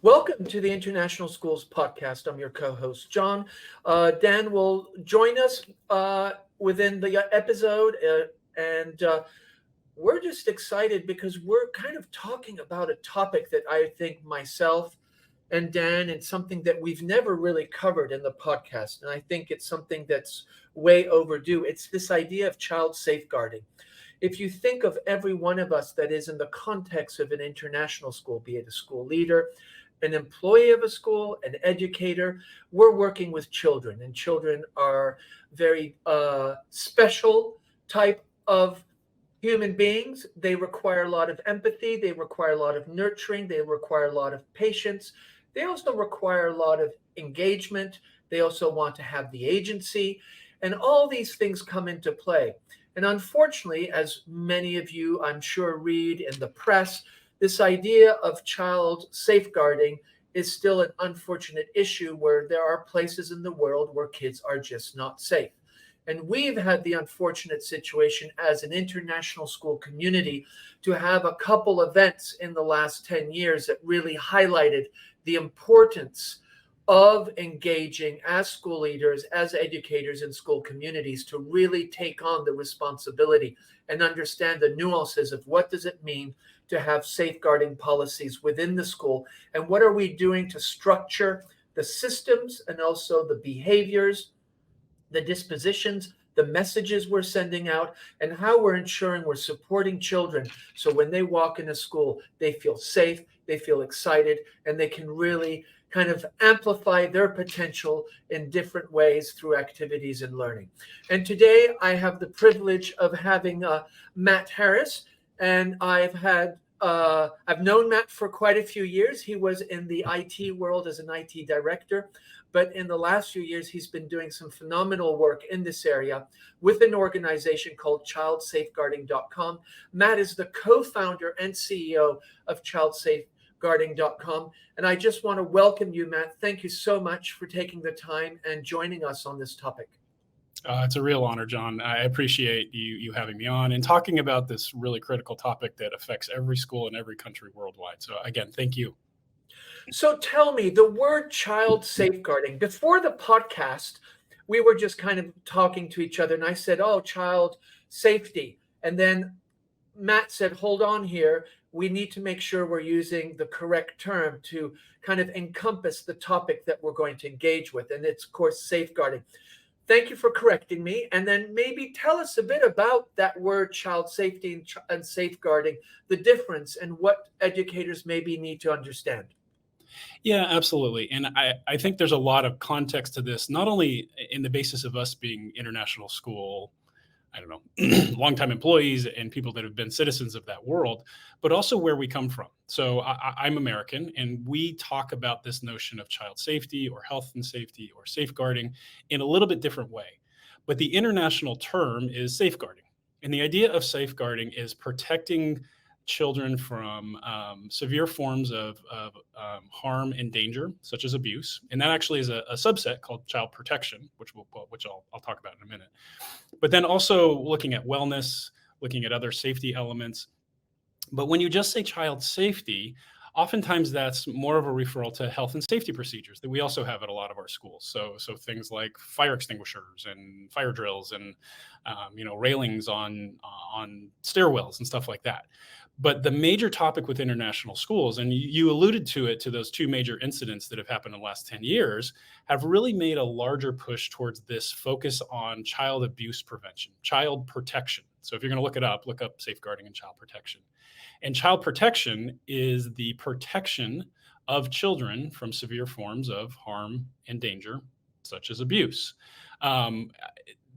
Welcome to the International Schools Podcast. I'm your co-host, John. Dan will join us within the episode, and we're just excited because we're kind of talking about a topic that I think myself and Dan, and something that we've never really covered in the podcast. And I think it's something that's way overdue. It's this idea of child safeguarding. If you think of every one of us that is in the context of an international school, be it a school leader, an employee of a school, an educator, we're working with children, and children are very special type of human beings. They require a lot of empathy. They require a lot of nurturing. They require a lot of patience. They also require a lot of engagement. They also want to have the agency. And all these things come into play. And unfortunately, as many of you, I'm sure, read in the press, this idea of child safeguarding is still an unfortunate issue where there are places in the world where kids are just not safe. And we've had the unfortunate situation as an international school community to have a couple events in the last 10 years that really highlighted the importance of engaging as school leaders, as educators in school communities to really take on the responsibility and understand the nuances of what does it mean to have safeguarding policies within the school, and what are we doing to structure the systems and also the behaviors, the dispositions, the messages we're sending out, and how we're ensuring we're supporting children so when they walk into school, they feel safe, they feel excited, and they can really kind of amplify their potential in different ways through activities and learning. And today I have the privilege of having Matt Harris, and I've known Matt for quite a few years. He was in the IT world as an IT director, but in the last few years, he's been doing some phenomenal work in this area with an organization called childsafeguarding.com. Matt is the co-founder and CEO of childsafeguarding.com. And I just want to welcome you, Matt. Thank you so much for taking the time and joining us on this topic. It's a real honor, John. I appreciate you having me on and talking about this really critical topic that affects every school in every country worldwide. So again, thank you. So tell me, the word child safeguarding, before the podcast, we were just kind of talking to each other, and I said, oh, child safety. And then Matt said, hold on here. We need to make sure we're using the correct term to kind of encompass the topic that we're going to engage with. And it's, of course, safeguarding. Thank you for correcting me. And then maybe tell us a bit about that word child safety and safeguarding, the difference, and what educators maybe need to understand. Yeah, absolutely. And I think there's a lot of context to this, not only in the basis of us being international school, longtime employees and people that have been citizens of that world, but also where we come from. So I'm American, and we talk about this notion of child safety or health and safety or safeguarding in a little bit different way. But the international term is safeguarding. And the idea of safeguarding is protecting children from severe forms of harm and danger, such as abuse. And that actually is a subset called child protection, which I'll talk about in a minute. But then also looking at wellness, looking at other safety elements. But when you just say child safety, oftentimes that's more of a referral to health and safety procedures that we also have at a lot of our schools. So things like fire extinguishers and fire drills and railings on stairwells and stuff like that. But the major topic with international schools, and you alluded to it, to those two major incidents that have happened in the last 10 years, have really made a larger push towards this focus on child abuse prevention, child protection. So if you're going to look up safeguarding and child protection. And child protection is the protection of children from severe forms of harm and danger, such as abuse.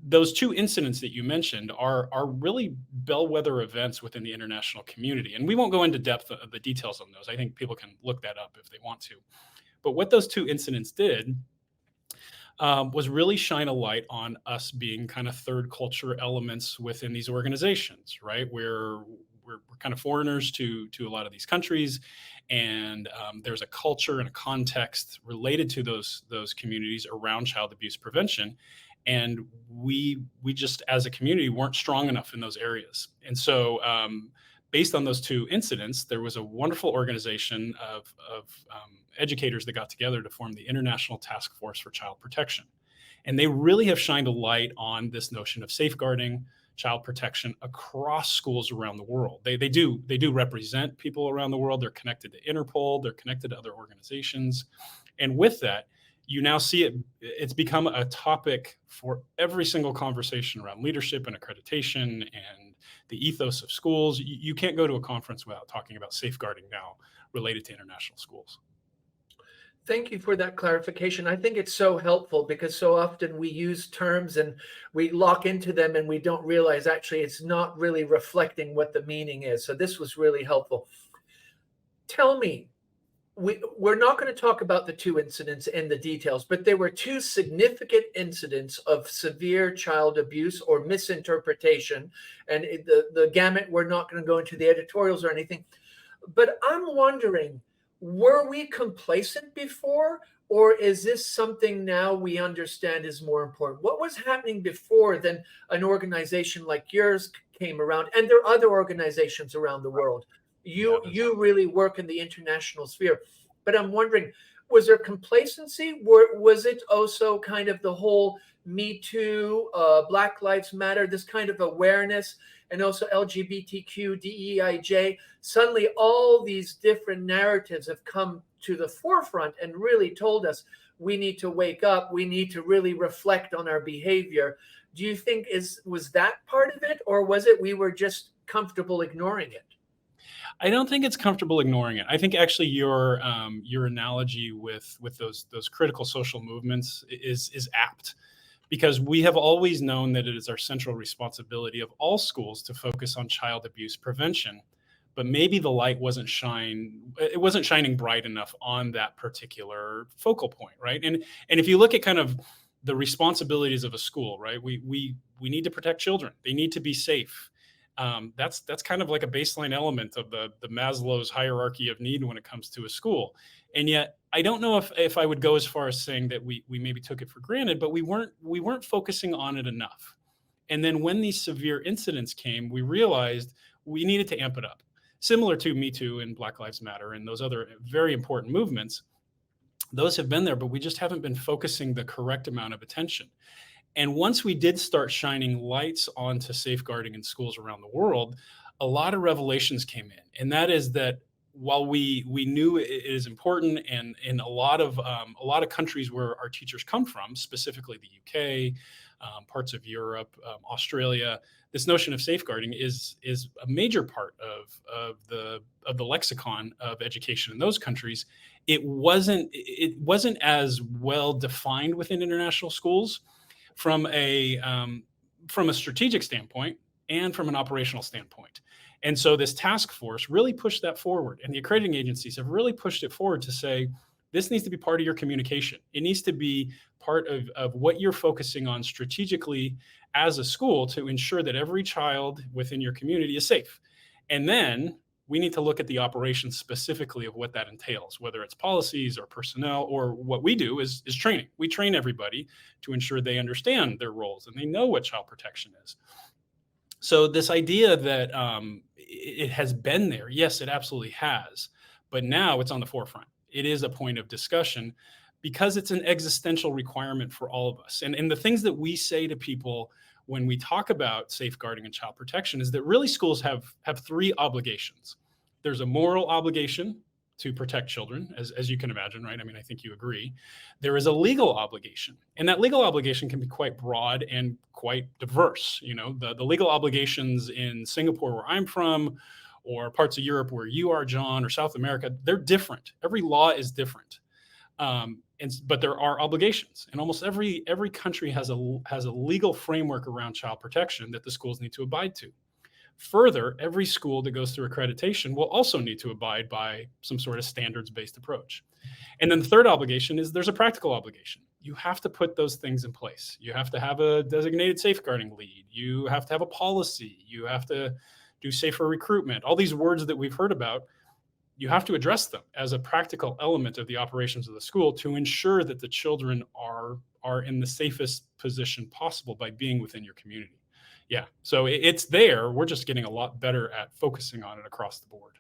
Those two incidents that you mentioned are really bellwether events within the international community. And we won't go into depth of the details on those. I think people can look that up if they want to. But what those two incidents did was really shine a light on us being kind of third culture elements within these organizations, right? We're kind of foreigners to a lot of these countries. And there's a culture and a context related to those communities around child abuse prevention. And we just, as a community, weren't strong enough in those areas. And so based on those two incidents, there was a wonderful organization of educators that got together to form the International Task Force for Child Protection. And they really have shined a light on this notion of safeguarding child protection across schools around the world. They do represent people around the world. They're connected to Interpol. They're connected to other organizations. And with that, you now see it's become a topic for every single conversation around leadership and accreditation and the ethos of schools. You can't go to a conference without talking about safeguarding now related to international schools. Thank you for that clarification. I think it's so helpful because so often we use terms and we lock into them and we don't realize actually it's not really reflecting what the meaning is. So this was really helpful. Tell me, we're not going to talk about the two incidents in the details, but there were two significant incidents of severe child abuse or misinterpretation. And the gamut, we're not going to go into the editorials or anything. But I'm wondering, were we complacent before, or is this something now we understand is more important? What was happening before then an organization like yours came around, and there are other organizations around the world? You really work in the international sphere, but I'm wondering, was there complacency? Was it also kind of the whole Me Too, Black Lives Matter, this kind of awareness, and also LGBTQ, DEIJ? Suddenly all these different narratives have come to the forefront and really told us we need to wake up, we need to really reflect on our behavior. Do you think was that part of it, or was it we were just comfortable ignoring it? I don't think it's comfortable ignoring it. I think actually your analogy with those critical social movements is apt, because we have always known that it is our central responsibility of all schools to focus on child abuse prevention, but maybe the light wasn't shining bright enough on that particular focal point, right? And if you look at kind of the responsibilities of a school, right, we need to protect children. They need to be safe. That's kind of like a baseline element of the Maslow's hierarchy of need when it comes to a school. And yet, I don't know if I would go as far as saying that we maybe took it for granted, but we weren't focusing on it enough. And then when these severe incidents came, we realized we needed to amp it up. Similar to Me Too and Black Lives Matter and those other very important movements, those have been there, but we just haven't been focusing the correct amount of attention. And once we did start shining lights onto safeguarding in schools around the world, a lot of revelations came in. And that is that while we knew it is important, and in a lot of countries where our teachers come from, specifically the UK, parts of Europe, Australia, this notion of safeguarding is a major part of the lexicon of education in those countries. It wasn't as well defined within international schools from a strategic standpoint and from an operational standpoint. And so this task force really pushed that forward, and the accrediting agencies have really pushed it forward to say, this needs to be part of your communication. It needs to be part of what you're focusing on strategically as a school to ensure that every child within your community is safe. And then we need to look at the operations specifically of what that entails, whether it's policies or personnel, or what we do is training. We train everybody to ensure they understand their roles and they know what child protection is. So this idea that it has been there, yes, it absolutely has, but now it's on the forefront. It is a point of discussion because it's an existential requirement for all of us. And the things that we say to people when we talk about safeguarding and child protection is that really schools have three obligations. There's a moral obligation to protect children, as you can imagine, right? I mean, I think you agree. There is a legal obligation, and that legal obligation can be quite broad and quite diverse. You know, the legal obligations in Singapore, where I'm from, or parts of Europe where you are, John, or South America, they're different. Every law is different. But there are obligations, and almost every country has a legal framework around child protection that the schools need to abide to. Further, every school that goes through accreditation will also need to abide by some sort of standards-based approach. And then the third obligation is there's a practical obligation. You have to put those things in place. You have to have a designated safeguarding lead. You have to have a policy. You have to do safer recruitment. All these words that we've heard about, you have to address them as a practical element of the operations of the school to ensure that the children are in the safest position possible by being within your community. Yeah. So it's there. We're just getting a lot better at focusing on it across the board.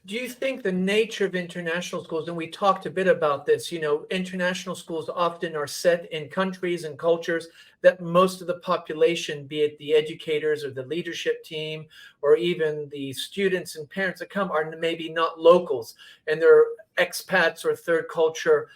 Do you think the nature of international schools, and we talked a bit about this, international schools often are set in countries and cultures that most of the population, be it the educators or the leadership team, or even the students and parents that come, are maybe not locals and they're expats or third culture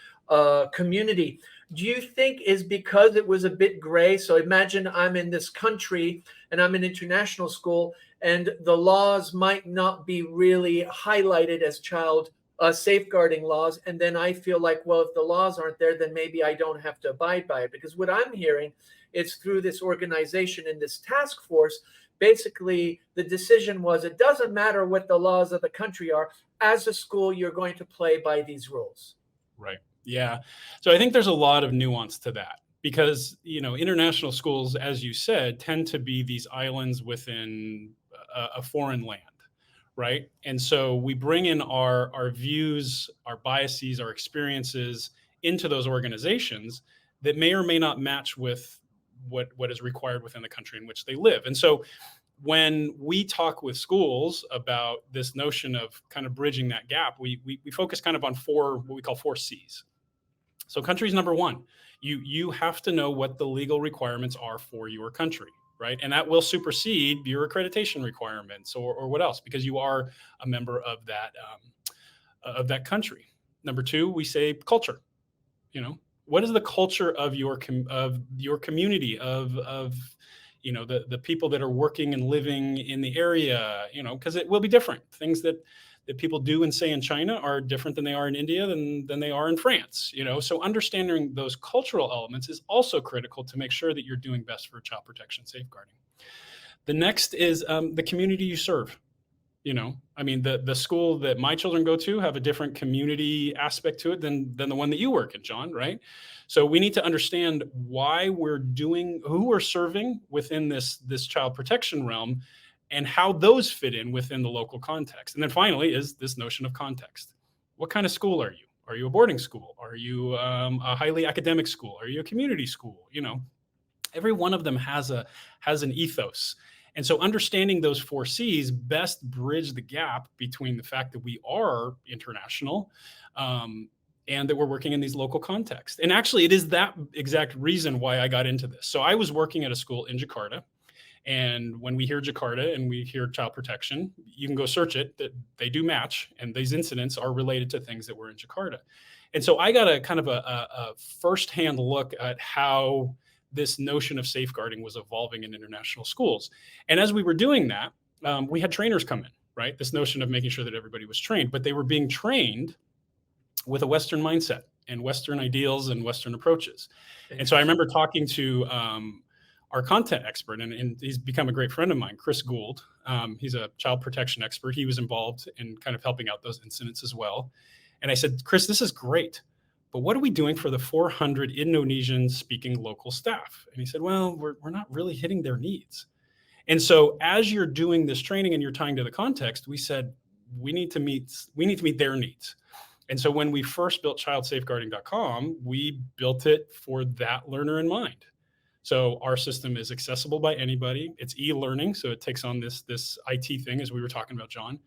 community. Do you think is because it was a bit gray? So imagine I'm in this country and I'm in international school, and the laws might not be really highlighted as child safeguarding laws. And then I feel like, well, if the laws aren't there, then maybe I don't have to abide by it. Because what I'm hearing is through this organization and this task force, basically the decision was it doesn't matter what the laws of the country are. As a school, you're going to play by these rules. Right. Yeah. So I think there's a lot of nuance to that because, international schools, as you said, tend to be these islands within a foreign land. Right. And so we bring in our views, our biases, our experiences into those organizations that may or may not match with what is required within the country in which they live. And so when we talk with schools about this notion of kind of bridging that gap, we focus kind of on what we call 4 C's. So country's number one. You have to know what the legal requirements are for your country, right? And that will supersede your accreditation requirements or what else, because you are a member of that country. Number two, we say culture. What is the culture of your community of the people that are working and living in the area, because it will be different. Things that people do and say in China are different than they are in India than they are in France, So understanding those cultural elements is also critical to make sure that you're doing best for child protection safeguarding. The next is the community you serve. The school that my children go to have a different community aspect to it than the one that you work in, John, right? So we need to understand why who we're serving within this child protection realm and how those fit in within the local context. And then finally is this notion of context. What kind of school are you? Are you a boarding school? Are you a highly academic school? Are you a community school? Every one of them has an ethos. And so understanding those 4 C's best bridge the gap between the fact that we are international and that we're working in these local contexts. And actually, it is that exact reason why I got into this. So I was working at a school in Jakarta. And when we hear Jakarta and we hear child protection, you can go search it, that they do match. And these incidents are related to things that were in Jakarta. And so I got a kind of a firsthand look at how this notion of safeguarding was evolving in international schools. And as we were doing that, we had trainers come in, right? This notion of making sure that everybody was trained, but they were being trained with a Western mindset and Western ideals and Western approaches. And so I remember talking to our content expert, and he's become a great friend of mine, Chris Gould. He's a child protection expert. He was involved in kind of helping out those incidents as well. And I said, Chris, this is great, but what are we doing for the 400 Indonesian speaking local staff? And he said, well, we're not really hitting their needs. And so as you're doing this training and you're tying to the context, we said, we need to meet their needs. And so when we first built childsafeguarding.com, we built it for that learner in mind. So our system is accessible by anybody. It's e-learning, so it takes on this IT thing, as we were talking about, John.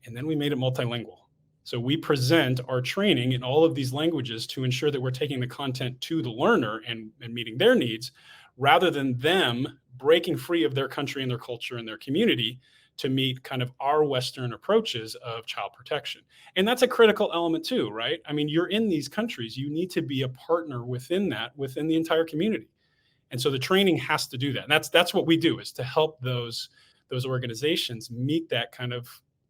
And then we made it multilingual. So we present our training in all of these languages to ensure that we're taking the content to the learner and meeting their needs, rather than them breaking free of their country and their culture and their community to meet kind of our Western approaches of child protection. And that's a critical element too, right? I mean, you're in these countries, you need to be a partner within the entire community. And so the training has to do that. And that's what we do, is to help those organizations meet that kind of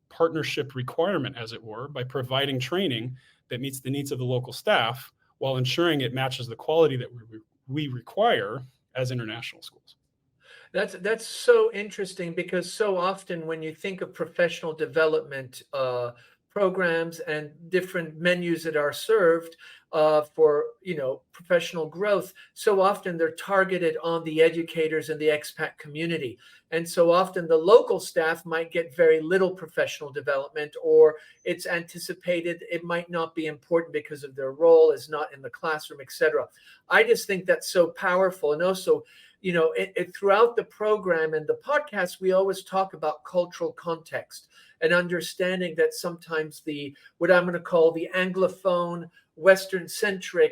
partnership requirement, as it were, by providing training that meets the needs of the local staff while ensuring it matches the quality that we require as international schools. That's so interesting, because so often when you think of professional development programs and different menus that are served for professional growth, so often they're targeted on the educators and the expat community. And so often the local staff might get very little professional development, or it's anticipated it might not be important because of their role is not in the classroom, etc. I just think that's so powerful. And also, throughout the program and the podcast, we always talk about cultural context and understanding that sometimes what I'm going to call the Anglophone, Western centric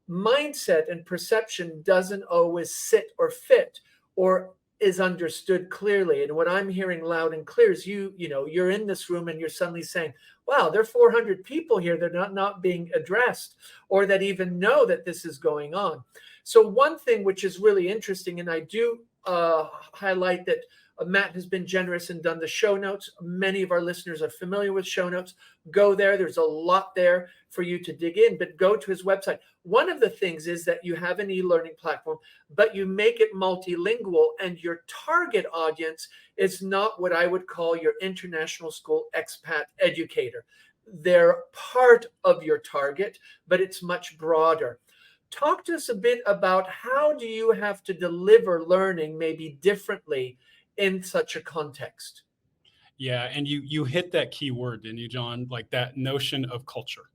mindset and perception doesn't always sit or fit or is understood clearly. And what I'm hearing loud and clear is you're in this room and you're suddenly saying, wow, there are 400 people here that are not being addressed or that even know that this is going on. So one thing which is really interesting, and I do highlight that Matt has been generous and done the show notes. Many of our listeners are familiar with show notes. Go there. There's a lot there for you to dig in, but go to his website. One of the things is that you have an e-learning platform, but you make it multilingual, and your target audience is not what I would call your international school expat educator. They're part of your target, but it's much broader. Talk to us a bit about how do you have to deliver learning maybe differently in such a context? Yeah, and you hit that key word, didn't you, John? Like that notion of culture.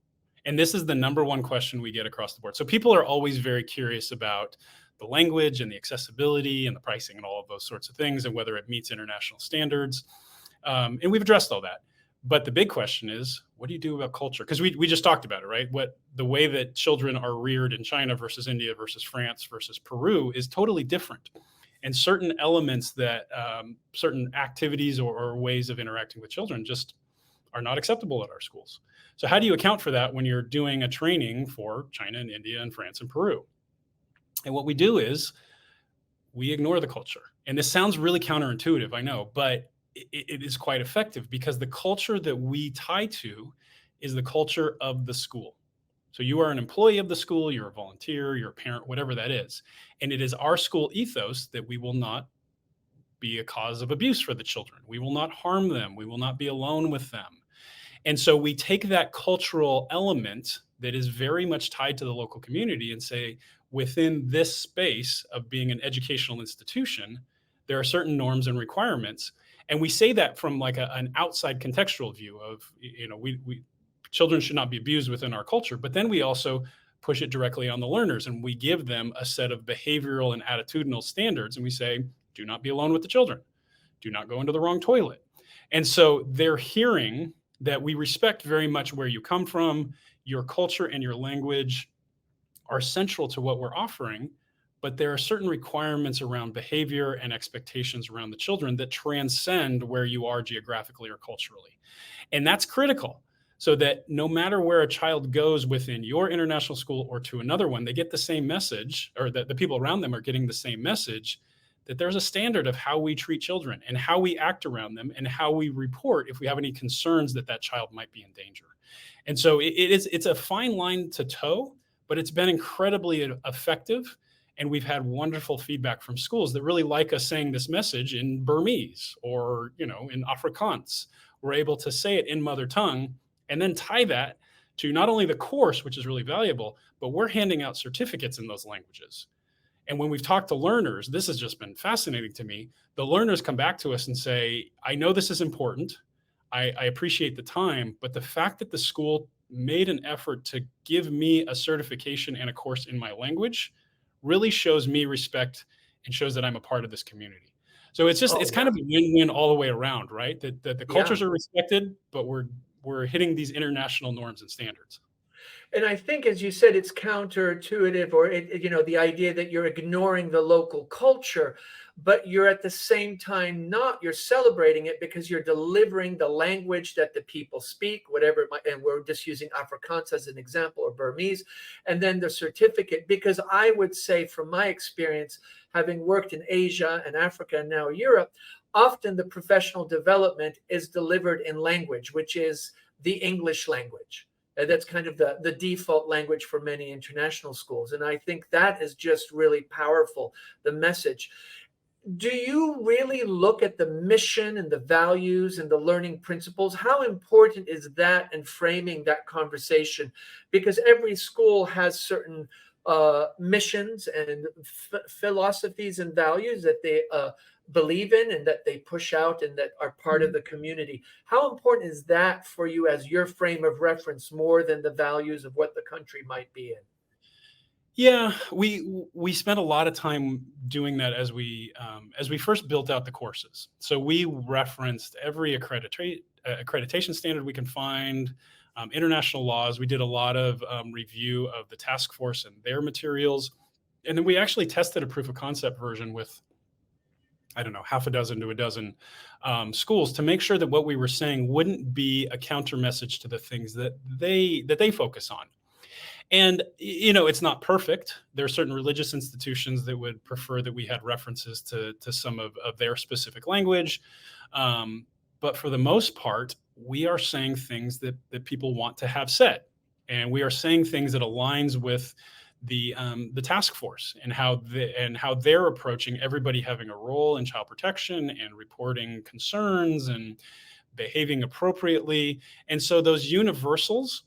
And this is the number one question we get across the board. So people are always very curious about the language and the accessibility and the pricing and all of those sorts of things and whether it meets international standards. And we've addressed all that. But the big question is, what do you do about culture? Because we just talked about it, right? The way that children are reared in China versus India versus France versus Peru is totally different. And certain elements that certain activities or ways of interacting with children just are not acceptable at our schools. So how do you account for that when you're doing a training for China and India and France and Peru? And what we do is we ignore the culture. And this sounds really counterintuitive, I know, but it is quite effective because the culture that we tie to is the culture of the school. So you are an employee of the school, you're a volunteer, you're a parent, whatever that is. And it is our school ethos that we will not be a cause of abuse for the children. We will not harm them. We will not be alone with them. And so we take that cultural element that is very much tied to the local community and say, within this space of being an educational institution, there are certain norms and requirements. And we say that from like an outside contextual view of, we children should not be abused within our culture, but then we also push it directly on the learners and we give them a set of behavioral and attitudinal standards. And we say, do not be alone with the children. Do not go into the wrong toilet. And so they're hearing that we respect very much where you come from, your culture and your language are central to what we're offering, but there are certain requirements around behavior and expectations around the children that transcend where you are geographically or culturally. And that's critical so that no matter where a child goes within your international school or to another one, they get the same message, or that the people around them are getting the same message, that there's a standard of how we treat children and how we act around them and how we report if we have any concerns that that child might be in danger. And so it's a fine line to toe, but it's been incredibly effective. And we've had wonderful feedback from schools that really like us saying this message in Burmese or, in Afrikaans. We're able to say it in mother tongue and then tie that to not only the course, which is really valuable, but we're handing out certificates in those languages. And when we've talked to learners, this has just been fascinating to me. The learners come back to us and say, I know this is important. I appreciate the time, but the fact that the school made an effort to give me a certification and a course in my language really shows me respect and shows that I'm a part of this community. So it's kind of a win-win all the way around, right? That the cultures are respected, but we're hitting these international norms and standards. And I think, as you said, it's counterintuitive, or the idea that you're ignoring the local culture, but you're at the same time you're celebrating it because you're delivering the language that the people speak, whatever it might, and we're just using Afrikaans as an example, or Burmese, and then the certificate. Because I would say, from my experience, having worked in Asia and Africa and now Europe, often the professional development is delivered in language, which is the English language. That's kind of the default language for many international schools. And I think that is just really powerful, the message. Do you really look at the mission and the values and the learning principles? How important is that in framing that conversation? Because every school has certain missions and philosophies and values that they believe in and that they push out and that are part of the community. How important is that for you as your frame of reference, more than the values of what the country might be in? Yeah, we spent a lot of time doing that as we first built out the courses. So we referenced every accreditation standard we can find, international laws. We did a lot of review of the task force and their materials, and then we actually tested a proof of concept version with, I don't know, half a dozen to a dozen schools to make sure that what we were saying wouldn't be a counter message to the things that they focus on. And it's not perfect. There are certain religious institutions that would prefer that we had references to some of their specific language. Um, but for the most part, we are saying things that people want to have said, and we are saying things that aligns with the task force and how they're approaching everybody having a role in child protection and reporting concerns and behaving appropriately. And so those universals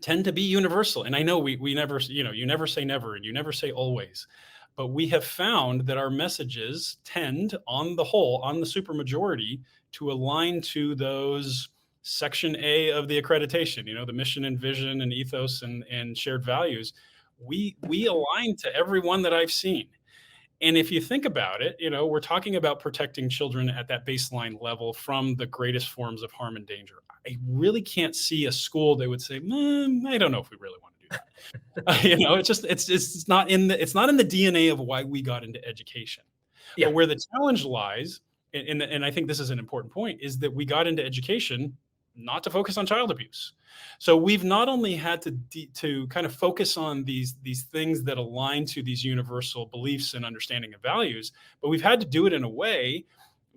tend to be universal. And I know we never, you never say never and you never say always, but we have found that our messages tend, on the whole, on the supermajority, to align to those section A of the accreditation, the mission and vision and ethos and shared values. We align to every one that I've seen. And if you think about it, we're talking about protecting children at that baseline level from the greatest forms of harm and danger. I really can't see a school that would say, I don't know if we really want to do that. It's not in the DNA of why we got into education. Yeah, But where the challenge lies, and I think this is an important point, is that we got into education not to focus on child abuse. So we've not only had to kind of focus on these things that align to these universal beliefs and understanding of values, but we've had to do it in a way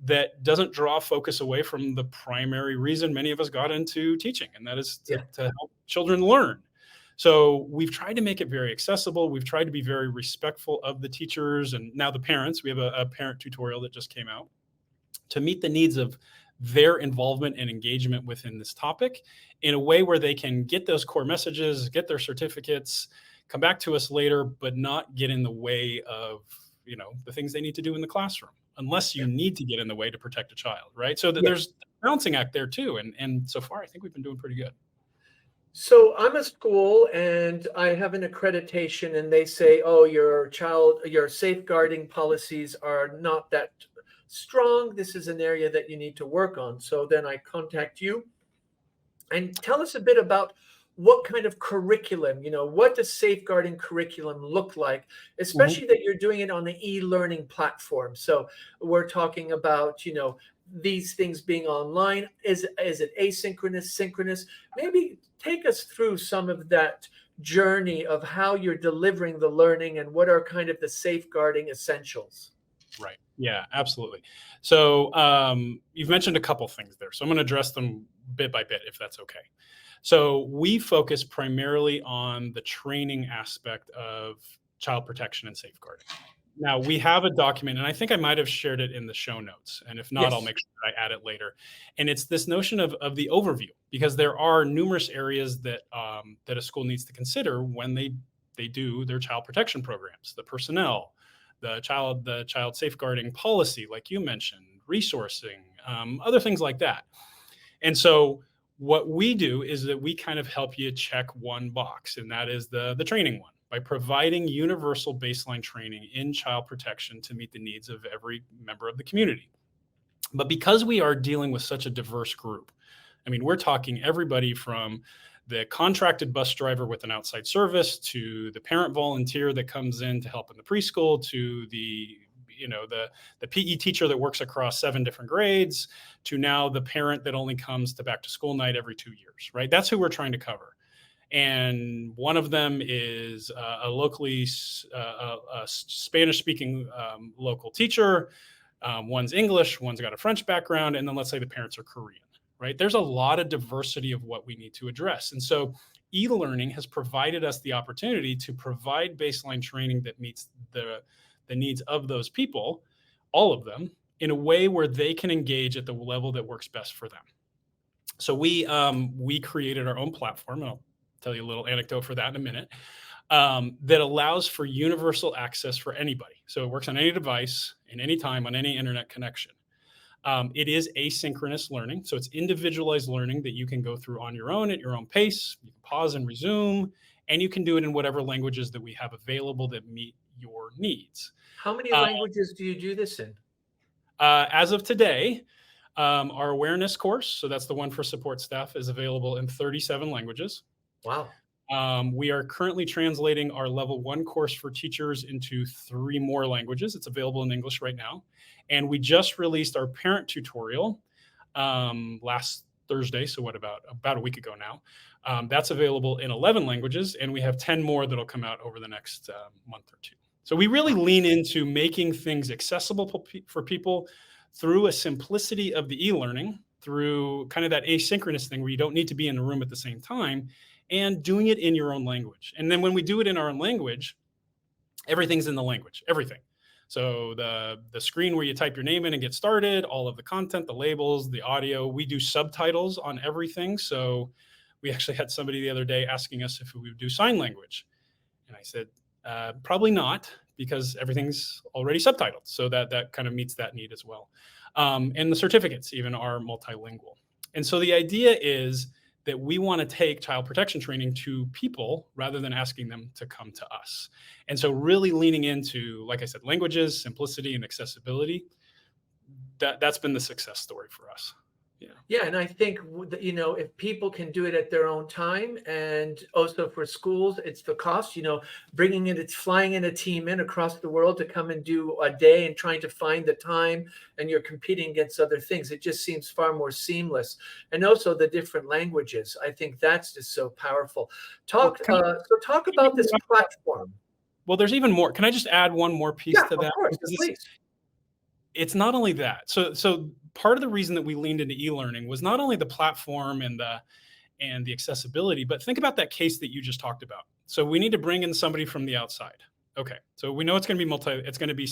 that doesn't draw focus away from the primary reason many of us got into teaching, and that is yeah, to help children learn. So we've tried to make it very accessible. We've tried to be very respectful of the teachers and now the parents. We have a parent tutorial that just came out to meet the needs of their involvement and engagement within this topic in a way where they can get those core messages, get their certificates, come back to us later, but not get in the way of, the things they need to do in the classroom, unless you yeah. need to get in the way to protect a child, right? So that Yeah. there's a balancing act there too. And so far, I think we've been doing pretty good. So I'm a school and I have an accreditation, and they say, oh, your safeguarding policies are not that strong. This is an area that you need to work on. So then I contact you and tell us a bit about what kind of curriculum, what does safeguarding curriculum look like, Mhm. especially that you're doing it on the e-learning platform. So we're talking about, these things being online. Is it asynchronous, synchronous? Maybe take us through some of that journey of how you're delivering the learning and what are kind of the safeguarding essentials. Right. Yeah, absolutely. So you've mentioned a couple things there. So I'm going to address them bit by bit, if that's okay. So we focus primarily on the training aspect of child protection and safeguarding. Now we have a document, and I think I might have shared it in the show notes. And if not, I'll Yes. make sure I add it later. And it's this notion of the overview, because there are numerous areas that a school needs to consider when they do their child protection programs, the personnel, the child safeguarding policy, like you mentioned, resourcing, other things like that. And so what we do is that we kind of help you check one box, and that is the training one, by providing universal baseline training in child protection to meet the needs of every member of the community. But because we are dealing with such a diverse group, I mean, we're talking everybody from the contracted bus driver with an outside service to the parent volunteer that comes in to help in the preschool to the PE teacher that works across 7 different grades to now the parent that only comes to back to school night every 2 years, right? That's who we're trying to cover. And one of them is a locally a Spanish speaking local teacher. One's English, one's got a French background, and then let's say the parents are Korean, right? There's a lot of diversity of what we need to address. And so e-learning has provided us the opportunity to provide baseline training that meets the needs of those people, all of them, in a way where they can engage at the level that works best for them. So we created our own platform, and I'll tell you a little anecdote for that in a minute, that allows for universal access for anybody. So it works on any device, in any time, on any internet connection. It is asynchronous learning, so it's individualized learning that you can go through on your own at your own pace. You can pause and resume, and you can do it in whatever languages that we have available that meet your needs. How many Uh, languages do you do this in? as of today, our awareness course, so that's the one for support staff, is available in 37 languages. Wow. We are currently translating our level 1 course for teachers into 3 more languages. It's available in English right now. And we just released our parent tutorial last Thursday. So about a week ago now. That's available in 11 languages, and we have 10 more that'll come out over the next month or two. So we really lean into making things accessible for people through a simplicity of the e-learning, through kind of that asynchronous thing where you don't need to be in a room at the same time, and doing it in your own language. And then when we do it in our own language, everything's in the language, everything. So the screen where you type your name in and get started, all of the content, the labels, the audio, we do subtitles on everything. So we actually had somebody the other day asking us if we would do sign language. And I said, probably not, because everything's already subtitled. So that kind of meets that need as well. And the certificates even are multilingual. And so the idea is that we want to take child protection training to people rather than asking them to come to us. And so really leaning into, like I said, languages, simplicity, and accessibility, that's been the success story for us. Yeah. Yeah, and I think if people can do it at their own time, and also for schools, it's the cost. It's flying in a team in across the world to come and do a day and trying to find the time, and you're competing against other things. It just seems far more seamless, and also the different languages. I think that's just so powerful. Talk about this platform. Well, there's even more. Can I just add one more piece to that? Of course, please. It's not only that. So part of the reason that we leaned into e-learning was not only the platform and the accessibility, but think about that case that you just talked about. So we need to bring in somebody from the outside. Okay, so we know it's going to be it's going to be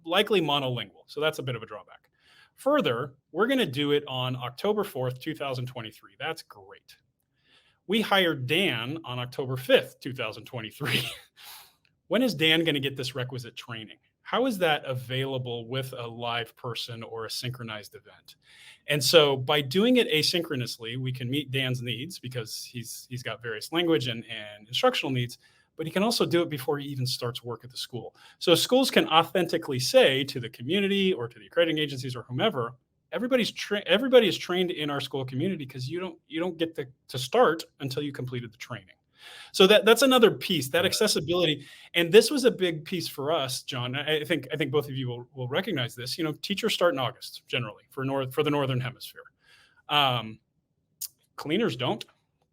likely monolingual. So that's a bit of a drawback. Further, we're going to do it on October 4th, 2023. That's great. We hired Dan on October 5th, 2023. When is Dan going to get this requisite training? How is that available with a live person or a synchronized event? And so by doing it asynchronously, we can meet Dan's needs because he's got various language and instructional needs, but he can also do it before he even starts work at the school. So schools can authentically say to the community or to the accrediting agencies or whomever, everybody is trained in our school community, because you don't get to start until you completed the training. So that's another piece, that accessibility. And this was a big piece for us, John. I think both of you will recognize this. Teachers start in August generally for the Northern Hemisphere. Cleaners don't.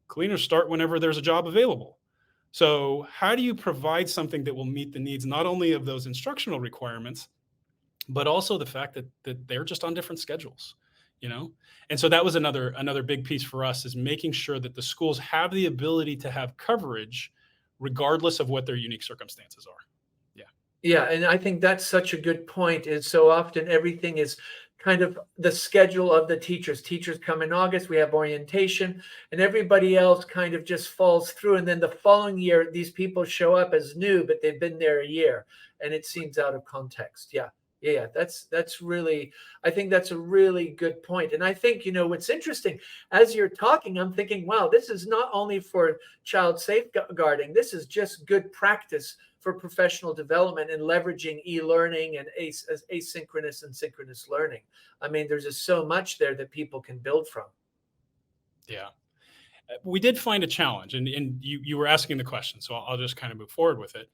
Cleaners start whenever there's a job available. So how do you provide something that will meet the needs not only of those instructional requirements, but also the fact that they're just on different schedules? And so that was another big piece for us, is making sure that the schools have the ability to have coverage regardless of what their unique circumstances are. Yeah, and I think that's such a good point. Is so often everything is kind of the schedule of the teachers. Teachers come in August, we have orientation, and everybody else kind of just falls through. And then the following year, these people show up as new, but they've been there a year, and it seems out of context. Yeah, that's really, I think that's a really good point. And I think, what's interesting, as you're talking, I'm thinking, wow, this is not only for child safeguarding, this is just good practice for professional development and leveraging e-learning and asynchronous and synchronous learning. I mean, there's just so much there that people can build from. Yeah. We did find a challenge, and you were asking the question, so I'll just kind of move forward with it.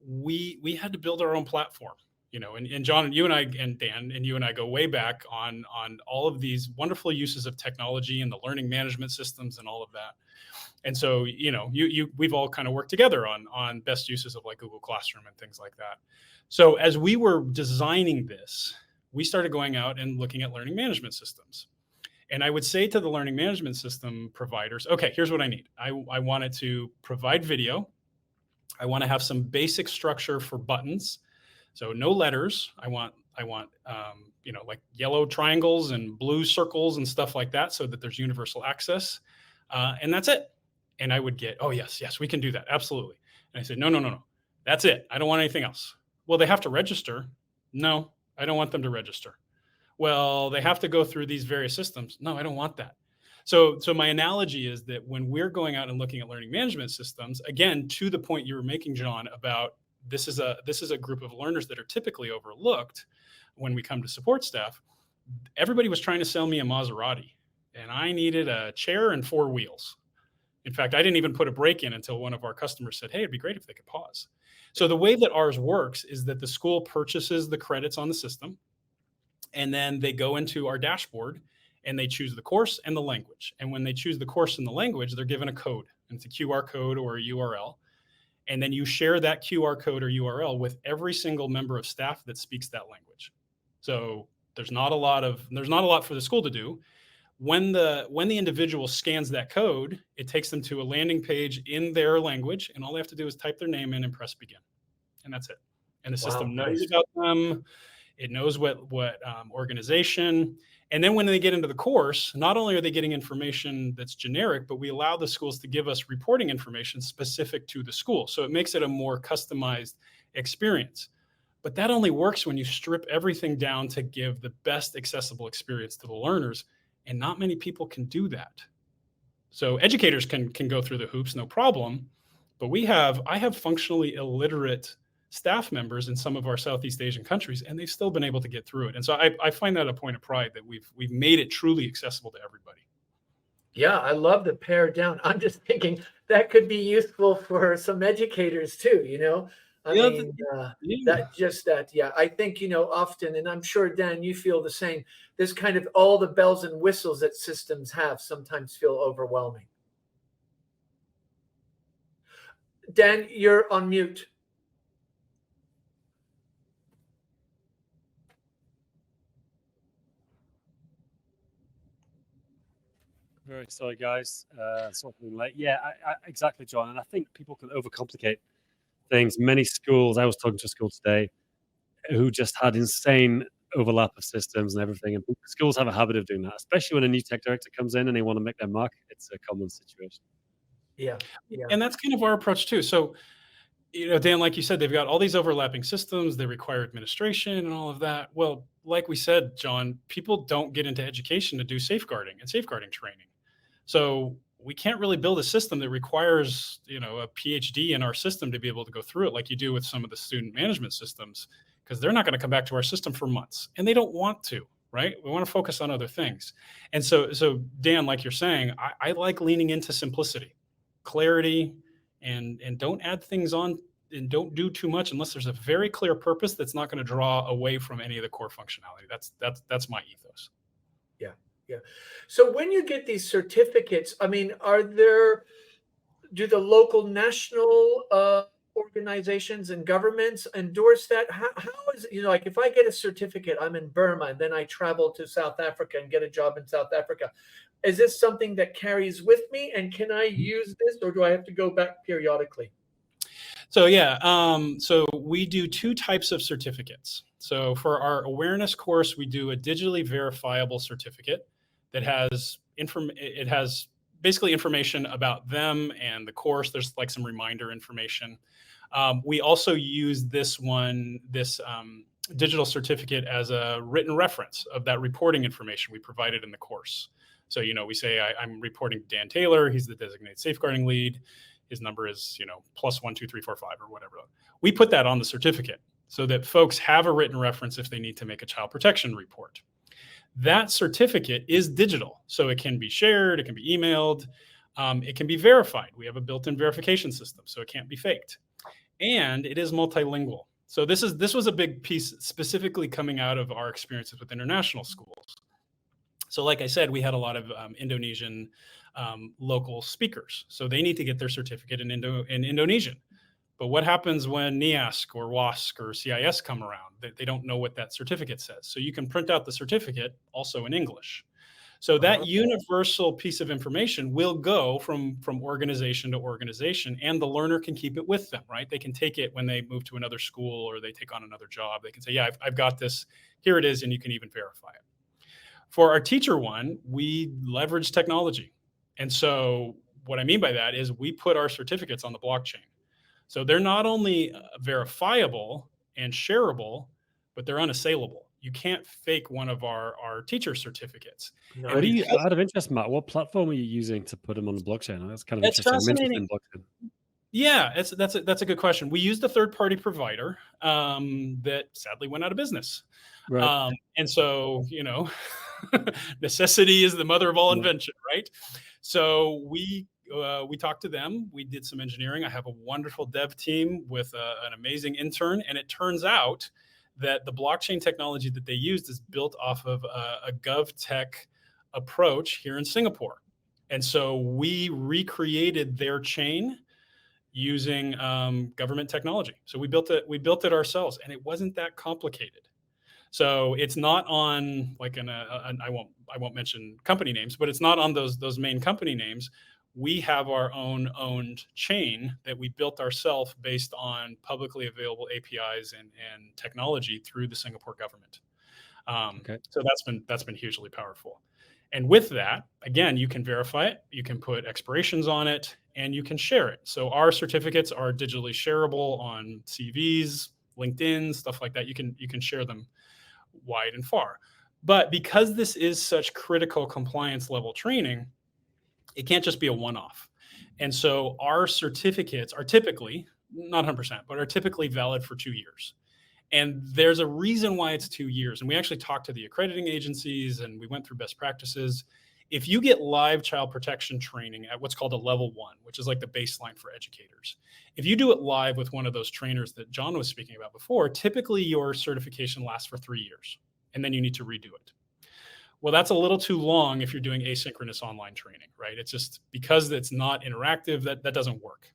We had to build our own platform. And John and you and I and Dan and you and I go way back on all of these wonderful uses of technology and the learning management systems and all of that. And so, we've all kind of worked together on best uses of like Google Classroom and things like that. So as we were designing this, we started going out and looking at learning management systems. And I would say to the learning management system providers, okay, here's what I need. I want it to provide video. I want to have some basic structure for buttons. So no letters. I want like yellow triangles and blue circles and stuff like that, so that there's universal access. And that's it. And I would get, oh, yes, we can do that. Absolutely. And I said, no. That's it. I don't want anything else. Well, they have to register. No, I don't want them to register. Well, they have to go through these various systems. No, I don't want that. So my analogy is that when we're going out and looking at learning management systems, again, to the point you were making, John, about this is a group of learners that are typically overlooked when we come to support staff. Everybody was trying to sell me a Maserati, and I needed a chair and 4 wheels. In fact, I didn't even put a brake in until one of our customers said, hey, it'd be great if they could pause. So the way that ours works is that the school purchases the credits on the system, and then they go into our dashboard and they choose the course and the language. And when they choose the course and the language, they're given a code. And it's a QR code or a URL. And then you share that QR code or URL with every single member of staff that speaks that language. So there's not a lot for the school to do. When the individual scans that code, it takes them to a landing page in their language, and all they have to do is type their name in and press begin. And that's it. And the system knows about them. It knows what organization. And then when they get into the course, not only are they getting information that's generic, but we allow the schools to give us reporting information specific to the school. So it makes it a more customized experience. But that only works when you strip everything down to give the best accessible experience to the learners. And not many people can do that. So educators can go through the hoops, no problem. But I have functionally illiterate staff members in some of our Southeast Asian countries, and they've still been able to get through it. And so I find that a point of pride that we've made it truly accessible to everybody. Yeah, I love the pare down. I'm just thinking that could be useful for some educators too, I think, often, and I'm sure, Dan, you feel the same, this kind of all the bells and whistles that systems have sometimes feel overwhelming. Dan, you're on mute. Very sorry, guys. Sorry for being late. Yeah, exactly, John. And I think people can overcomplicate things. Many schools, I was talking to a school today who just had insane overlap of systems and everything. And schools have a habit of doing that, especially when a new tech director comes in and they want to make their mark. It's a common situation. Yeah. And that's kind of our approach too. So, Dan, like you said, they've got all these overlapping systems. They require administration and all of that. Well, like we said, John, people don't get into education to do safeguarding and safeguarding training. So we can't really build a system that requires, a PhD in our system to be able to go through it like you do with some of the student management systems, because they're not going to come back to our system for months, and they don't want to, right? We want to focus on other things. And so Dan, like you're saying, I like leaning into simplicity, clarity, and don't add things on, and don't do too much unless there's a very clear purpose that's not going to draw away from any of the core functionality. That's my ethos. Yeah. So when you get these certificates, do the local national organizations and governments endorse that? How is it, like if I get a certificate, I'm in Burma, and then I travel to South Africa and get a job in South Africa. Is this something that carries with me, and can I use this, or do I have to go back periodically? So so we do 2 types of certificates. So for our awareness course, we do a digitally verifiable certificate that has basically information about them and the course. There's like some reminder information. We also use this digital certificate as a written reference of that reporting information we provided in the course. So, we say I'm reporting Dan Taylor. He's the designated safeguarding lead. His number is, +12345 or whatever. We put that on the certificate so that folks have a written reference if they need to make a child protection report. That certificate is digital, so it can be shared, it can be emailed, it can be verified. We have a built-in verification system, so it can't be faked. And it is multilingual. So this was a big piece specifically coming out of our experiences with international schools. So like I said, we had a lot of Indonesian local speakers. So they need to get their certificate in Indonesian. But what happens when NIASC or WASC or CIS come around? They don't know what that certificate says. So you can print out the certificate also in English. So that universal piece of information will go from organization to organization, and the learner can keep it with them, right? They can take it when they move to another school or they take on another job. They can say, yeah, I've got this. Here it is, and you can even verify it. For our teacher one, we leverage technology. And so what I mean by that is we put our certificates on the blockchain. So they're not only verifiable and shareable, but they're unassailable. you can't fake one of our teacher certificates. No, And What are you, because out of interest, Matt, what platform are you using to put them on the blockchain? That's kind of it's interesting. I'm interested fascinating. in blockchain. Yeah, that's a good question. We used a third-party provider that sadly went out of business. Right. And so, necessity is the mother of all Yeah. invention, right? So we talked to them. We did some engineering. I have a wonderful dev team with an amazing intern, and it turns out that the blockchain technology that they used is built off of a GovTech approach here in Singapore. And so we recreated their chain using government technology. So we built it ourselves, and it wasn't that complicated. So it's not on like I won't mention company names, but it's not on those main company names. We have our own owned chain that we built ourselves based on publicly available APIs and technology through the Singapore government. Okay. So that's been hugely powerful. And with that, again, you can verify it, you can put expirations on it, and you can share it. So our certificates are digitally shareable on CVs, LinkedIn, stuff like that. You can share them wide and far. But because this is such critical compliance level training, it can't just be a one-off. And so our certificates are typically, not 100%, but are typically valid for 2 years. And there's a reason why it's 2 years. And we actually talked to the accrediting agencies and we went through best practices. If you get live child protection training at what's called a level 1, which is like the baseline for educators, if you do it live with one of those trainers that John was speaking about before, typically your certification lasts for 3 years and then you need to redo it. Well, that's a little too long if you're doing asynchronous online training, right? It's just because it's not interactive, that doesn't work.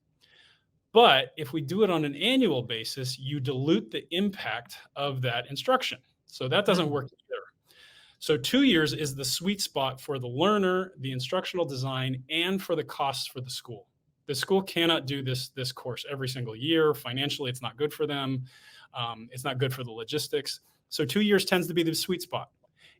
But if we do it on an annual basis, you dilute the impact of that instruction. So that doesn't work either. So 2 years is the sweet spot for the learner, the instructional design, and for the costs for the school. The school cannot do this course every single year. Financially, it's not good for them. It's not good for the logistics. So 2 years tends to be the sweet spot.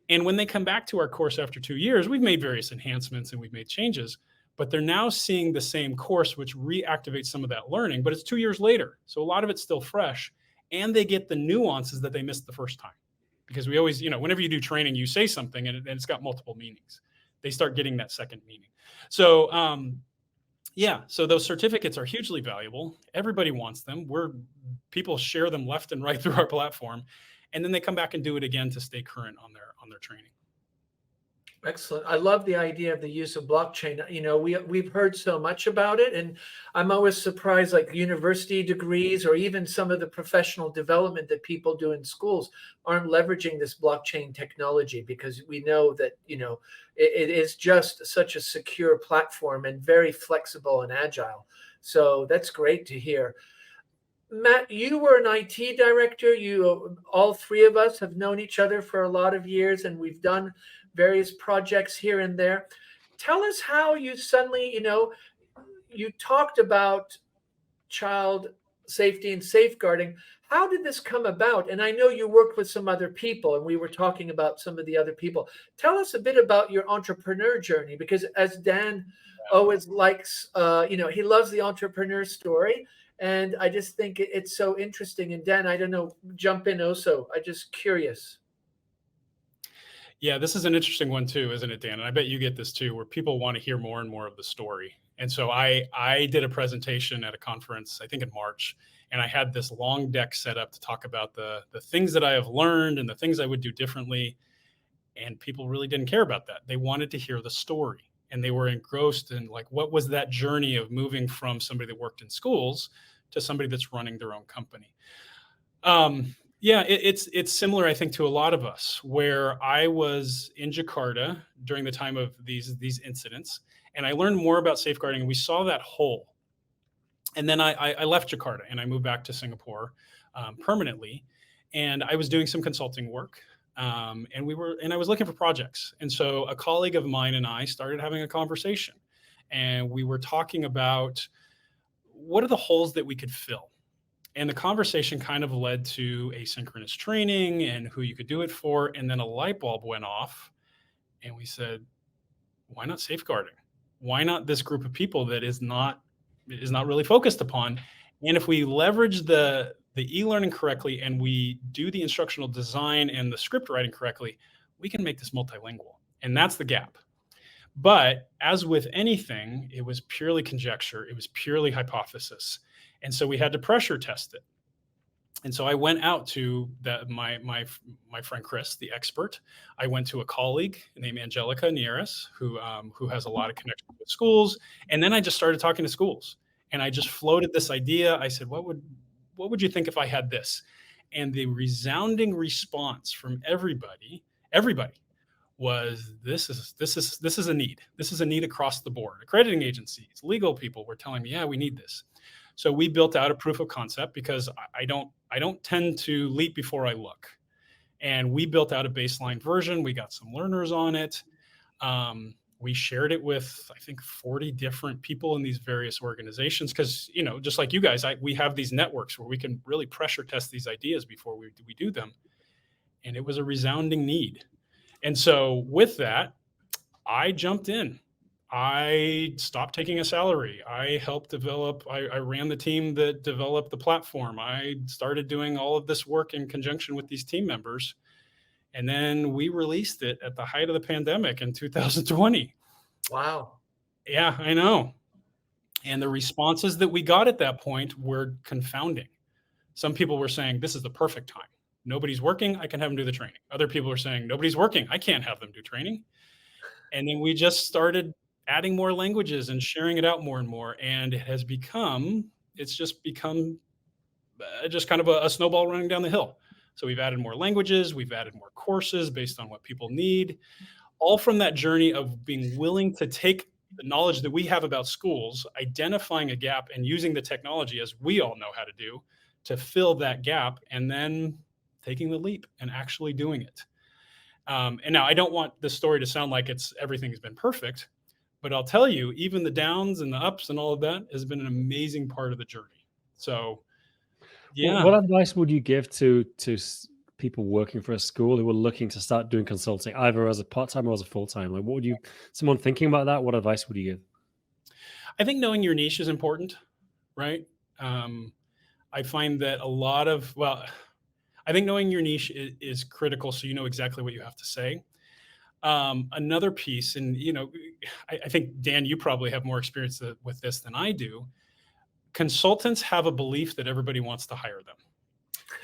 And when they come back to our course after 2 years, we've made various enhancements and we've made changes, but they're now seeing the same course, which reactivates some of that learning, but it's 2 years later. So a lot of it's still fresh, and they get the nuances that they missed the first time. Because we always, whenever you do training, you say something and it's got multiple meanings. They start getting that second meaning. So, so those certificates are hugely valuable. Everybody wants them. People share them left and right through our platform. And then they come back and do it again to stay current on their training. Excellent. I love the idea of the use of blockchain. We've heard so much about it, and I'm always surprised, like university degrees or even some of the professional development that people do in schools aren't leveraging this blockchain technology, because we know that, it is just such a secure platform and very flexible and agile. So that's great to hear. Matt, you were an IT director. All three of us have known each other for a lot of years, and we've done various projects here and there. Tell us how you suddenly, you talked about child safety and safeguarding. How did this come about? And I know you worked with some other people, and we were talking about some of the other people. Tell us a bit about your entrepreneur journey, because as Dan always likes, he loves the entrepreneur story. And I just think it's so interesting. And Dan, I don't know, jump in also. I'm just curious. Yeah, this is an interesting one too, isn't it, Dan? And I bet you get this too, where people want to hear more and more of the story. And so I did a presentation at a conference, I think in March, and I had this long deck set up to talk about the things that I have learned and the things I would do differently. And people really didn't care about that. They wanted to hear the story. And they were engrossed in like, what was that journey of moving from somebody that worked in schools to somebody that's running their own company? It's similar, I think, to a lot of us, where I was in Jakarta during the time of these incidents, and I learned more about safeguarding, and we saw that hole. And then I left Jakarta and I moved back to Singapore permanently, and I was doing some consulting work. And I was looking for projects. And so a colleague of mine and I started having a conversation, and we were talking about what are the holes that we could fill. And the conversation kind of led to asynchronous training and who you could do it for. And then a light bulb went off, and we said, why not safeguarding? Why not this group of people that is not really focused upon? And if we leverage the the e-learning correctly and we do the instructional design and the script writing correctly, we can make this multilingual. And that's the gap. But as with anything, it was purely conjecture. It was purely hypothesis. And so we had to pressure test it. And so I went out to my friend Chris, the expert. I went to a colleague named Angelica Nieres, who has a lot of connections with schools. And then I just started talking to schools. And I just floated this idea. I said, what would you think if I had this? And the resounding response from everybody was, this is a need. This is a need across the board. Accrediting agencies, legal people were telling me, yeah, we need this. So we built out a proof of concept, because I don't tend to leap before I look. And we built out a baseline version. We got some learners on it. We shared it with, I think, 40 different people in these various organizations, because, just like you guys, we have these networks where we can really pressure test these ideas before we do them. And it was a resounding need. And so with that, I jumped in. I stopped taking a salary. I helped develop, I ran the team that developed the platform. I started doing all of this work in conjunction with these team members. And then we released it at the height of the pandemic in 2020. Wow. Yeah, I know. And the responses that we got at that point were confounding. Some people were saying, this is the perfect time. Nobody's working. I can have them do the training. Other people are saying, nobody's working. I can't have them do training. And then we just started adding more languages and sharing it out more and more. And it's just become just kind of a snowball running down the hill. So we've added more languages, we've added more courses based on what people need, all from that journey of being willing to take the knowledge that we have about schools, identifying a gap and using the technology, as we all know how to do, to fill that gap, and then taking the leap and actually doing it. And now I don't want this story to sound like everything has been perfect, but I'll tell you, even the downs and the ups and all of that has been an amazing part of the journey. So, yeah. What advice would you give to people working for a school who are looking to start doing consulting, either as a part-time or as a full-time? Like, someone thinking about that, what advice would you give? I think knowing your niche is important, right? I find that I think knowing your niche is critical, so you know exactly what you have to say. Another piece, and I think, Dan, you probably have more experience with this than I do. Consultants have a belief that everybody wants to hire them.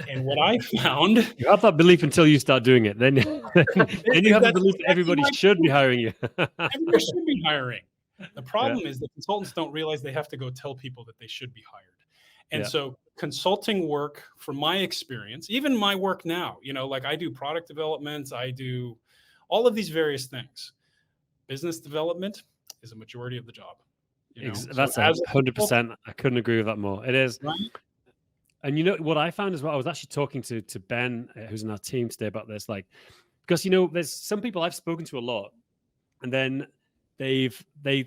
And what I found... You have that belief until you start doing it. Then you have the belief that everybody should be hiring you. Everybody should be hiring. The problem is that consultants don't realize they have to go tell people that they should be hired. And so consulting work, from my experience, even my work now, like I do product development, I do all of these various things. Business development is a majority of the job. That's 100%. I couldn't agree with that more. It is. Right? And what I found as well, I was actually talking to Ben, who's in our team today, about this, because there's some people I've spoken to a lot, and then they've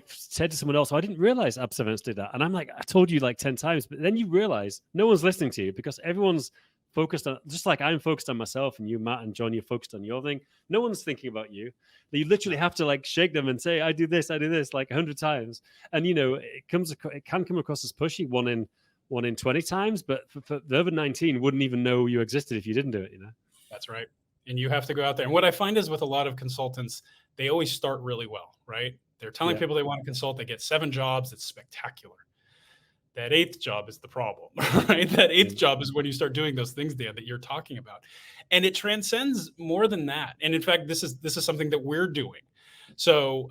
said to someone else, I didn't realize Absevents did that. And I'm like, I told you 10 times, but then you realize no one's listening to you, because everyone's focused on, just like I'm focused on myself, and you, Matt and John, you're focused on your thing. No one's thinking about you. You literally have to shake them and say, I do this 100 times. And it can come across as pushy one in 20 times, but for the other 19 wouldn't even know you existed if you didn't do it. That's right. And you have to go out there. And what I find is, with a lot of consultants, they always start really well, right? They're telling people they want to consult. They get 7 jobs. It's spectacular. That 8th job is the problem, right? That 8th job is when you start doing those things, Dan, that you're talking about. And it transcends more than that. And in fact, this is something that we're doing. So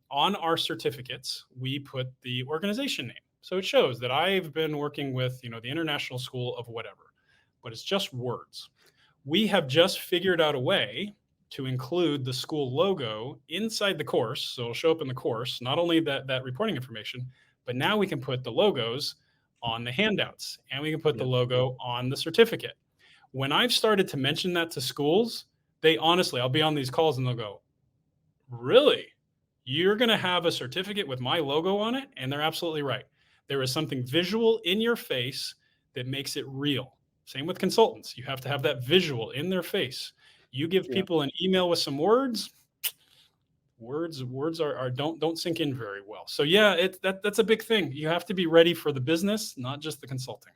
on our certificates, we put the organization name. So it shows that I've been working with, the International School of whatever, but it's just words. We have just figured out a way to include the school logo inside the course. So it'll show up in the course, not only that reporting information, but now we can put the logos on the handouts, and we can put the logo on the certificate. When I've started to mention that to schools, they honestly, I'll be on these calls and they'll go, really? You're going to have a certificate with my logo on it? And they're absolutely right. There is something visual in your face that makes it real. Same with consultants. You have to have that visual in their face. You give people an email with some words are don't sink in very well. So that's a big thing. You have to be ready for the business, not just the consulting.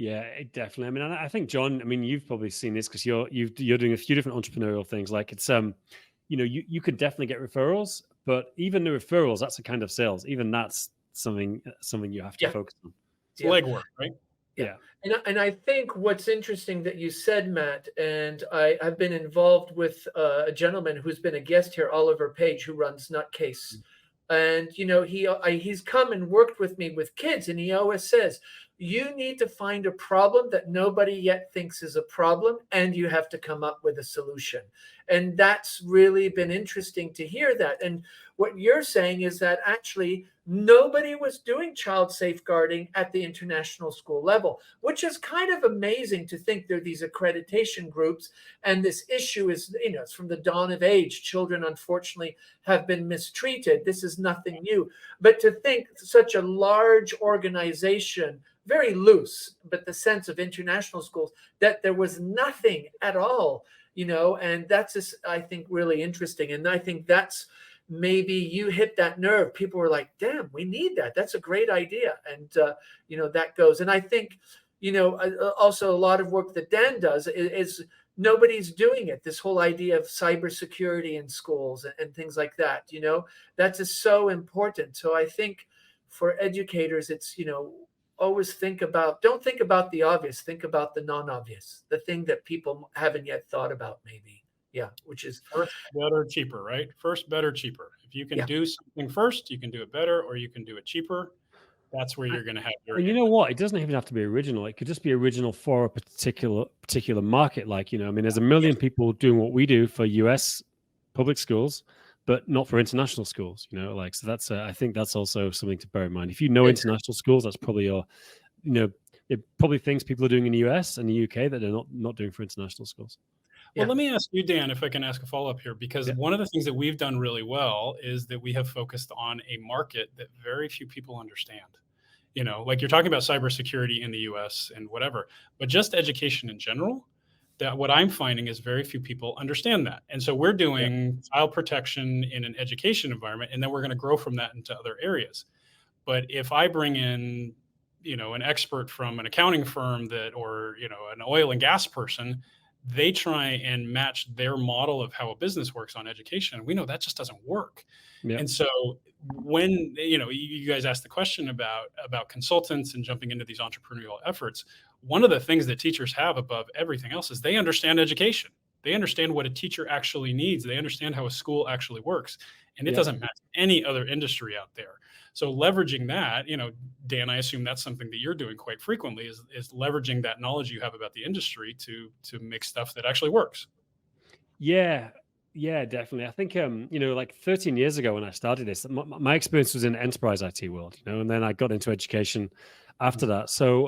Yeah, definitely. I mean, I think John, I mean, you've probably seen this because you're doing a few different entrepreneurial things. Like it's you could definitely get referrals, but even the referrals, that's a kind of sales. Even that's something you have to Yeah, focus on. It's yeah. legwork, right? Yeah. Yeah. And I think what's interesting that you said, Matt, and I've been involved with a gentleman who's been a guest here, Oliver Page, who runs Nutcase. And, he's come and worked with me with kids, and he always says, you need to find a problem that nobody yet thinks is a problem, and you have to come up with a solution. And that's really been interesting to hear that. And what you're saying is that actually nobody was doing child safeguarding at the international school level, which is kind of amazing to think there are these accreditation groups. And this issue is, it's from the dawn of age. Children, unfortunately, have been mistreated. This is nothing new. But to think such a large organization, very loose, but the sense of international schools, that there was nothing at all, and that's just, I think, really interesting. And I think that's maybe you hit that nerve. People were like, damn, we need that. That's a great idea. And, that goes. And I think, also a lot of work that Dan does is nobody's doing it. This whole idea of cybersecurity in schools and things like that, that's just so important. So I think for educators, it's, always don't think about the obvious, think about the non-obvious, the thing that people haven't yet thought about maybe. Yeah, which is First, better, cheaper, right? First, better, cheaper. If you can Yeah. do something first, you can do it better, or you can do it cheaper. That's where you're going to have your. And you know what? It doesn't even have to be original. It could just be original for a particular market. Like, I mean, there's a million people doing what we do for US public schools, but not for international schools, so that's, I think that's also something to bear in mind. If you know international schools, that's probably it probably things people are doing in the US and the UK that they're not doing for international schools. Well, let me ask you, Dan, if I can ask a follow-up here, because Yeah. one of the things that we've done really well is that we have focused on a market that very few people understand. Like you're talking about cybersecurity in the US and whatever, but just education in general, that what I'm finding is very few people understand that. And so we're doing child protection in an education environment, and then we're going to grow from that into other areas. But if I bring in, an expert from an accounting firm or an oil and gas person, they try and match their model of how a business works on education. We know that just doesn't work. Yeah. And so when, you guys asked the question about consultants and jumping into these entrepreneurial efforts, one of the things that teachers have above everything else is they understand education. They understand what a teacher actually needs. They understand how a school actually works. And it doesn't match any other industry out there. So leveraging that, Dan, I assume that's something that you're doing quite frequently is leveraging that knowledge you have about the industry to make stuff that actually works. Yeah, definitely. I think, like 13 years ago when I started this, my experience was in enterprise IT world, and then I got into education after that. So,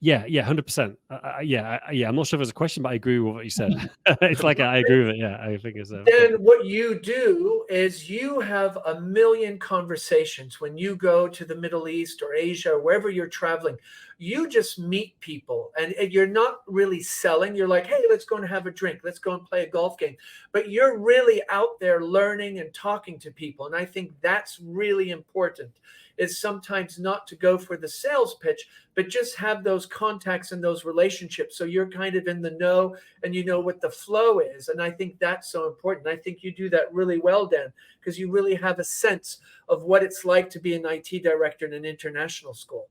100%. I'm not sure if there's a question, but I agree with what you said. It's like, I agree with it. Yeah, I think it's. Then what you do is you have a million conversations when you go to the Middle East or Asia or wherever you're traveling. You just meet people and you're not really selling. You're like, hey, let's go and have a drink. Let's go and play a golf game. But you're really out there learning and talking to people. And I think that's really important, is sometimes not to go for the sales pitch, but just have those contacts and those relationships. So you're kind of in the know and you know what the flow is. And I think that's so important. I think you do that really well, Dan, because you really have a sense of what it's like to be an IT director in an international school.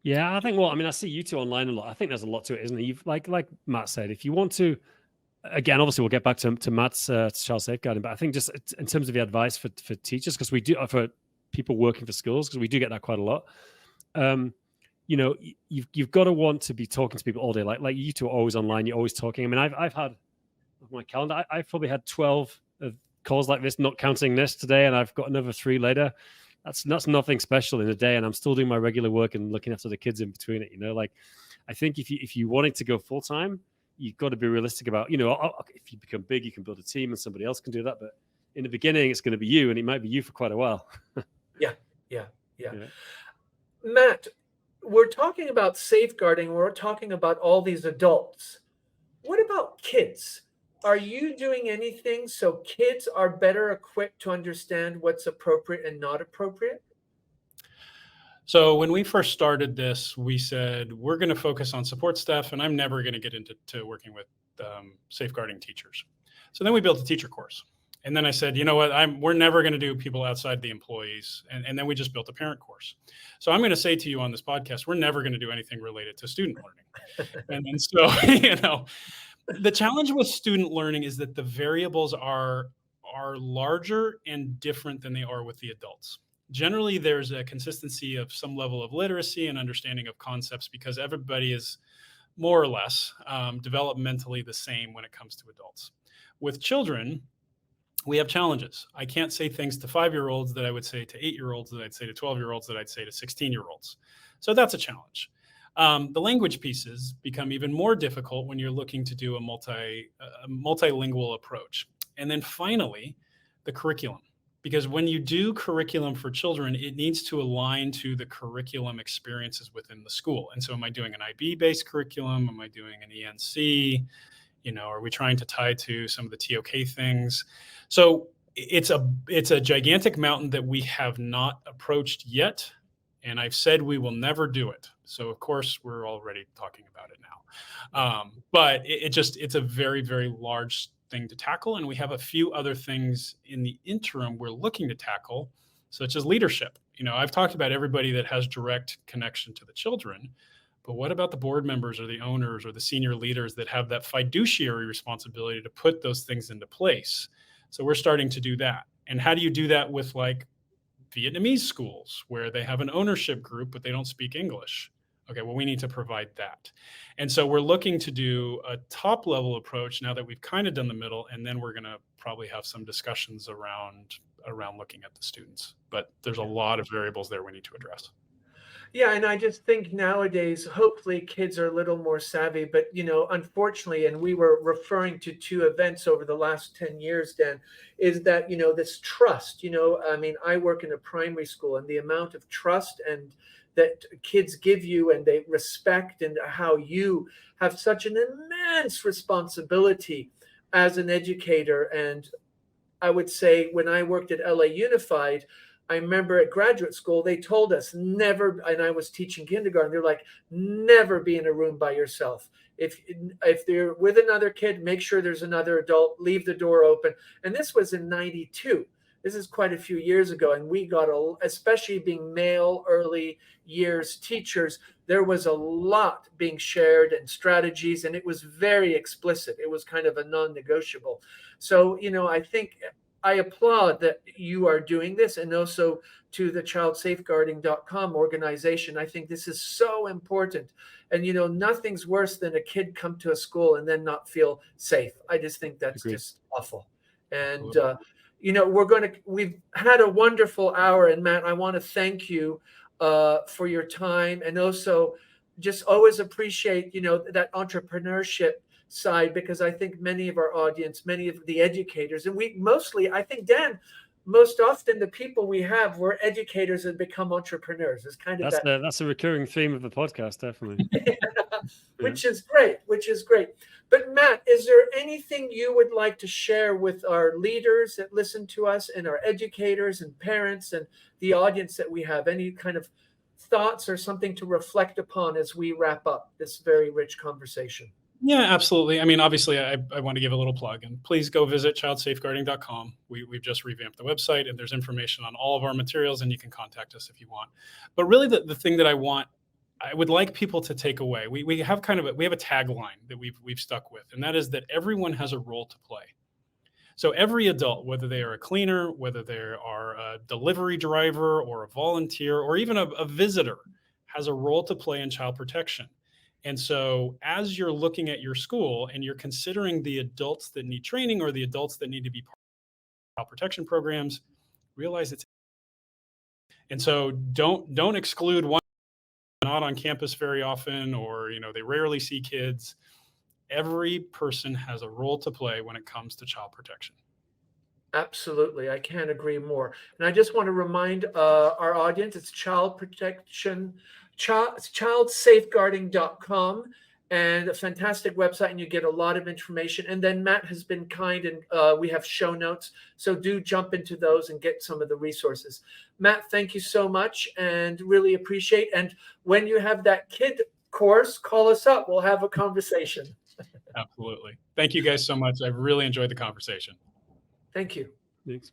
Yeah, I think, I see you two online a lot. I think there's a lot to it, isn't it? You've like Matt said, if you want to, again, obviously we'll get back to Matt's child safeguarding, but I think just in terms of the advice for teachers, because we do, for people working for schools, because we do get that quite a lot. You've got to want to be talking to people all day. Like you two are always online. You're always talking. I mean, I've had my calendar. I've probably had 12 calls like this, not counting this today, and I've got another 3 later. That's nothing special in a day, and I'm still doing my regular work and looking after the kids in between it. Like I think if you wanted to go full time, you've got to be realistic about, if you become big, you can build a team and somebody else can do that. But in the beginning, it's going to be you, and it might be you for quite a while. Yeah. Matt, we're talking about safeguarding. We're talking about all these adults. What about kids? Are you doing anything so kids are better equipped to understand what's appropriate and not appropriate? So when we first started this, we said, we're going to focus on support staff, and I'm never going to get into working with safeguarding teachers. So then we built a teacher course. And then I said, you know what, we're never going to do people outside the employees. And then we just built a parent course. So I'm going to say to you on this podcast, we're never going to do anything related to student learning. And then so, the challenge with student learning is that the variables are larger and different than they are with the adults. Generally, there's a consistency of some level of literacy and understanding of concepts because everybody is more or less developmentally the same when it comes to adults. With children, we have challenges. I can't say things to 5-year-olds that I would say to 8-year-olds, that I'd say to 12-year-olds, that I'd say to 16-year-olds. So that's a challenge. The language pieces become even more difficult when you're looking to do a multilingual approach. And then finally, the curriculum. Because when you do curriculum for children, it needs to align to the curriculum experiences within the school. And so am I doing an IB-based curriculum? Am I doing an ENC? Are we trying to tie to some of the TOK things? So it's a gigantic mountain that we have not approached yet. And I've said we will never do it. So of course, we're already talking about it now. But it's a very, very large thing to tackle. And we have a few other things in the interim we're looking to tackle, such as leadership. I've talked about everybody that has direct connection to the children, but what about the board members or the owners or the senior leaders that have that fiduciary responsibility to put those things into place? So we're starting to do that. And how do you do that with like Vietnamese schools where they have an ownership group, but they don't speak English? Okay, well, we need to provide that. And so we're looking to do a top level approach now that we've kind of done the middle, and then we're going to probably have some discussions around looking at the students. But there's a lot of variables there we need to address. Yeah, and I just think nowadays, hopefully kids are a little more savvy, but unfortunately, and we were referring to 2 events over the last 10 years, Dan, is that, this trust, I work in a primary school, and the amount of trust and that kids give you and they respect, and how you have such an immense responsibility as an educator. And I would say when I worked at LA Unified, I remember at graduate school, they told us never, and I was teaching kindergarten, they're like, never be in a room by yourself. If they're with another kid, make sure there's another adult, leave the door open. And this was in 92. This is quite a few years ago. And we got, especially being male early years teachers, there was a lot being shared and strategies, and it was very explicit. It was kind of a non-negotiable. So, I think I applaud that you are doing this, and also to the childsafeguarding.com organization. I think this is so important. And, nothing's worse than a kid come to a school and then not feel safe. I just think that's Agreed. just awful. And, we've had a wonderful hour. And Matt, I want to thank you for your time, and also just always appreciate, that entrepreneurship side, because I think many of our audience, many of the educators, and we mostly, I think, Dan, most often the people we have were educators and become entrepreneurs. It's kind of that's a recurring theme of the podcast, definitely. which is great. But Matt, is there anything you would like to share with our leaders that listen to us, and our educators and parents and the audience that we have? Any kind of thoughts or something to reflect upon as we wrap up this very rich conversation? Yeah, absolutely. I mean, obviously, I want to give a little plug, and please go visit childsafeguarding.com. We've just revamped the website, and there's information on all of our materials, and you can contact us if you want. But really, the thing that I would like people to take away, we have a tagline that we've stuck with, and that is that everyone has a role to play. So every adult, whether they are a cleaner, whether they are a delivery driver or a volunteer, or even a visitor, has a role to play in child protection. And so as you're looking at your school and you're considering the adults that need training or the adults that need to be part of child protection programs, realize it's. And so don't exclude one, not on campus very often, or they rarely see kids. Every person has a role to play when it comes to child protection. Absolutely. I can't agree more. And I just want to remind our audience, it's childsafeguarding.com. and a fantastic website, and you get a lot of information. And then Matt has been kind, and we have show notes, so do jump into those and get some of the resources. Matt, thank you so much, and really appreciate. And when you have that kid course, call us up. We'll have a conversation. Absolutely. Thank you guys so much. I've really enjoyed the conversation. Thank you. Thanks.